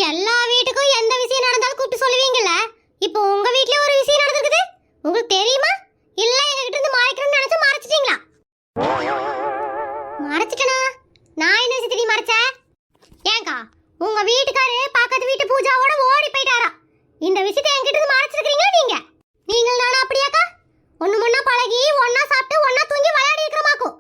எல்லா வீட்டுக்கும் எந்த விஷயம் நடந்தாலும் கூப்பிட்டு சொல்லுவீங்கல்ல. இப்போ உங்க வீட்லயே ஒரு விஷயம் நடந்துருக்குது. உங்களுக்கு தெரியுமா? இல்ல எங்க கிட்ட இருந்து மறைக்கணும்னு நினைச்சு மறைச்சிட்டீங்களா? மறைச்சிட்டனா? நான் என்ன விஷயத்தை மறைச்சேன்? ஏங்கா உங்க வீட்டுக்காரு பக்கத்து வீட்டு பூஜாவோட ஓடி போயிட்டாரா? இந்த விஷயத்தை என்கிட்ட இருந்து மறைச்சிருக்கீங்க நீங்க. நீங்கள் நானும் அப்படியாக்கா? ஒண்ணு முன்னா பழகி ஒண்ணா சாப்பிட்டு ஒண்ணா தூங்கி விளையாடி இருக்கிறமாக்கும்.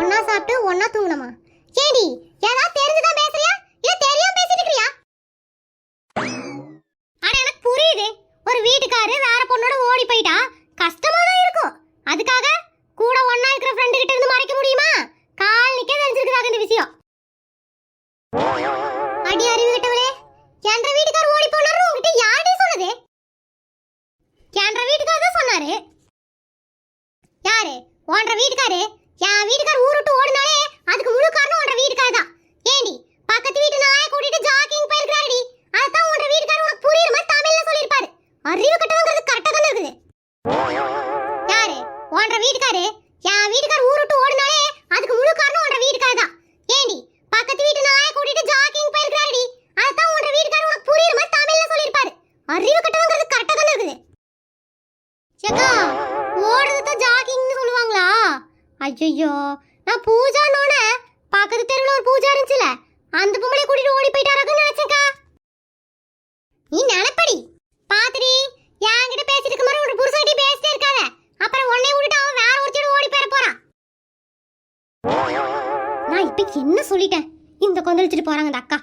ஒண்ணா சாப்பிட்டு ஒண்ணா தூங்கணுமா? ஏடி ஏதாவது தெரிஞ்சுதான் பேசுறியா இல்ல தெரியாம பேசிட்டு இருக்கறியா? ஆனா எனக்கு புரியுது. ஒரு வீட்டுக்காரு வேற பொண்ணோட ஓடி போயிட்டா கஷ்டமா தான் இருக்கும். அதுக்காக கூட ஒண்ணா இருக்கிற ஃப்ரெண்ட் கிட்ட இருந்து மறைக்க முடியுமா? கால் நிக்க தெரிஞ்சிருக்குதாங்க இந்த விஷயம். அடி அறிவு கிட்டவளே, என்ற வீட்டுக்கார ஓடி போனாரு உன்கிட்ட யாரடி சொன்னது? என்ற வீட்டுக்கார தான் சொன்னாரு. யாரு? உன்ற வீட்டுக்காரு. என் வீட்டுக்கார ஊர் விட்டு ஓடினாலே அதுக்கு முழு காரணம் உன்ற வீட்டுக்கார தான். ஏண்டி பக்கத்து வீட்டு நாயை கூட்டிட்டு ஜாக்கிங் போயிருக்காருடி. அதான் உன்ற வீட்டுக்கார உனக்கு புரியுற மாதிரி தமிழ்ல சொல்லிருப்பாரு. அறிவு கட்டவங்கிறது கரெக்டா தான இருக்குது. யாரு? உன்ற வீட்டுக்காரு. என் வீட்டுக்கார ஊர் விட்டு ஓடினாலே அதுக்கு முழு காரணம் உன்ற வீட்டுக்கார தான். ஏண்டி பக்கத்து வீட்டு நாயை கூட்டிட்டு ஜாக்கிங் போயிருக்காருடி. அதான் உன்ற வீட்டுக்கார உனக்கு புரியுற மாதிரி தமிழ்ல சொல்லிருப்பாரு. அறிவு கட்டவங்கிறது கரெக்டா தான இருக்குது. சேக்கா ஓடுறது ஜாக்கிங்னு சொல்லுவாங்களா? ஐயோ நான் பூஜானோட பக்கத்து தெருவுல ஒரு பூஜா இருந்துச்சுல அந்த பொம்பளை கூட்டிட்டு ஓடி போயிட்டாரான்னு நினைச்சேக்கா. நீ நினைப்படி பாத்துடி என்கிட்ட பேசிட்டு இருக்க மாதிரி ஒரு புருஷன்கிட்ட பேசிட்டே இருக்காத. அப்புறம் உன்னை விட்டுட்டு அவன் வேற ஒருத்தரோட ஓடி போயிட போறான். நான் இப்ப என்ன சொல்லிட்டேன்? இந்த கொந்தளிச்சிட்டு போறாங்க அந்த அக்கா.